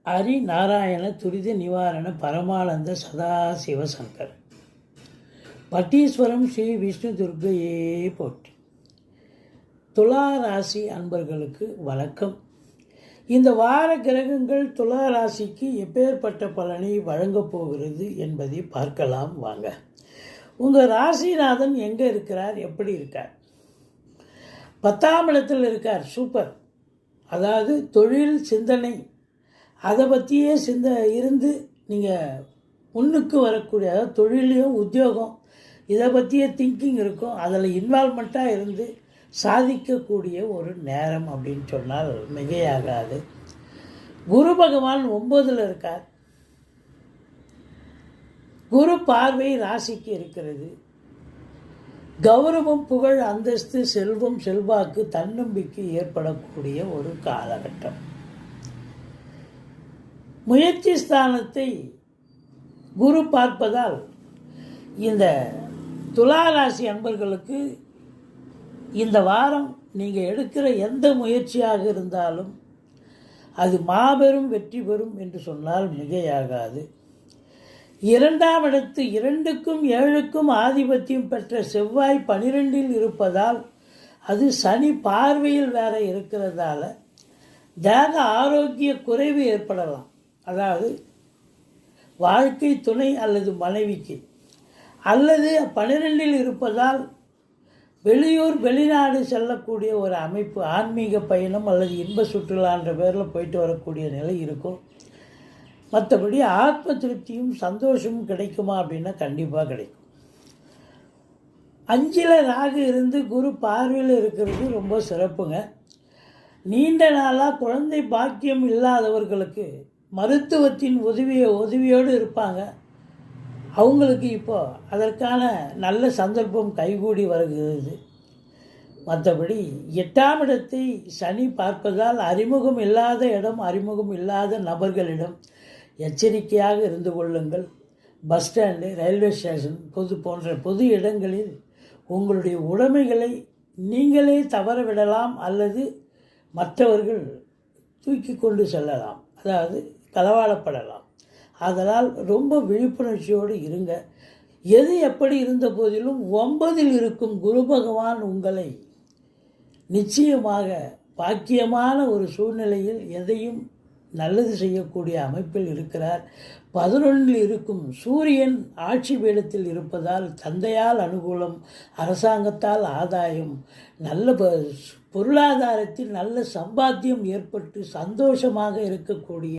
ஹரி நாராயண துரித நிவாரண பரமானந்த சதாசிவசங்கர் பட்டீஸ்வரம் ஸ்ரீ விஷ்ணு துர்க்கையே போற்றி. துலா ராசி அன்பர்களுக்கு வணக்கம். இந்த வார கிரகங்கள் துலா ராசிக்கு எப்பேற்பட்ட பலனை வழங்கப் போகிறது என்பதை பார்க்கலாம் வாங்க. உங்கள் ராசிநாதன் எங்கே இருக்கிறார், எப்படி இருக்கார்? 10ஆம் இடத்தில் இருக்கார். சூப்பர். அதாவது தொழில் சிந்தனை அதை பற்றியே இருந்து நீங்கள் முன்னுக்கு வரக்கூடிய, அதாவது தொழிலையும் உத்தியோகம் இதை பற்றிய திங்கிங் இருக்கும். அதில் இன்வால்மெண்ட்டாக இருந்து சாதிக்கக்கூடிய ஒரு நேரம் அப்படின்னு சொன்னால் மிகையாகாது. குரு பகவான் 9ல் இருக்கார். குரு பார்வை ராசிக்கு இருக்கிறது. கௌரவம், புகழ், அந்தஸ்து, செல்வம், செல்வாக்கு, தன்னம்பிக்கை ஏற்படக்கூடிய ஒரு காலகட்டம். முயற்சி ஸ்தானத்தை குரு பார்ப்பதால் இந்த துலா ராசி அன்பர்களுக்கு இந்த வாரம் நீங்கள் எடுக்கிற எந்த முயற்சியாக இருந்தாலும் அது மாபெரும் வெற்றி பெறும் என்று சொன்னால் மிகையாகாது. 2ஆம் இடத்து 2க்கும் 7க்கும் ஆதிபத்தியம் பெற்ற செவ்வாய் 12ல் இருப்பதால், அது சனி பார்வையில் வேற இருக்கிறதால தேக ஆரோக்கிய குறைவு ஏற்படலாம். அதாவது வாழ்க்கை துணை அல்லது மனைவிக்கு, அல்லது 12ல் இருப்பதால் வெளியூர் வெளிநாடு செல்லக்கூடிய ஒரு அமைப்பு, ஆன்மீக பயணம் அல்லது இன்ப சுற்றுலான்ற பேரில் போயிட்டு வரக்கூடிய நிலை இருக்கும். மற்றபடி ஆத்ம திருப்தியும் சந்தோஷமும் கிடைக்குமா அப்படின்னா கண்டிப்பாக கிடைக்கும். 5ல் ராகு இருந்து குரு பார்வையில் இருக்கிறது ரொம்ப சிறப்புங்க. நீண்ட நாளாக குழந்தை பாக்கியம் இல்லாதவர்களுக்கு மருத்துவத்தின் உதவியோடு இருப்பாங்க. அவங்களுக்கு இப்போ அதற்கான நல்ல சந்தர்ப்பம் கைகூடி வருகிறது. மற்றபடி 8ஆம் இடத்தை சனி பார்ப்பதால் அறிமுகம் இல்லாத இடம், அறிமுகம் இல்லாத நபர்களிடம் எச்சரிக்கையாக இருந்து கொள்ளுங்கள். பஸ் ஸ்டாண்டு, ரயில்வே ஸ்டேஷன், போன்ற பொது இடங்களில் உங்களுடைய உடைமைகளை நீங்களே தவற விடலாம் அல்லது மற்றவர்கள் தூக்கி கொண்டு செல்லலாம், அதாவது களவாடப்படலாம். அதனால் ரொம்ப விழிப்புணர்ச்சியோடு இருங்க. எது எப்படி இருந்த போதிலும் 9ல் இருக்கும் குரு பகவான் உங்களை நிச்சயமாக பாக்கியமான ஒரு சூழ்நிலையில் எதையும் நல்லது செய்யக்கூடிய அமைப்பில் இருக்கிறார். 11ல் இருக்கும் சூரியன் ஆட்சி பீடத்தில் இருப்பதால் தந்தையால் அனுகூலம், அரசாங்கத்தால் ஆதாயம், நல்ல பொருளாதாரத்தில் நல்ல சம்பாத்தியம் ஏற்பட்டு சந்தோஷமாக இருக்கக்கூடிய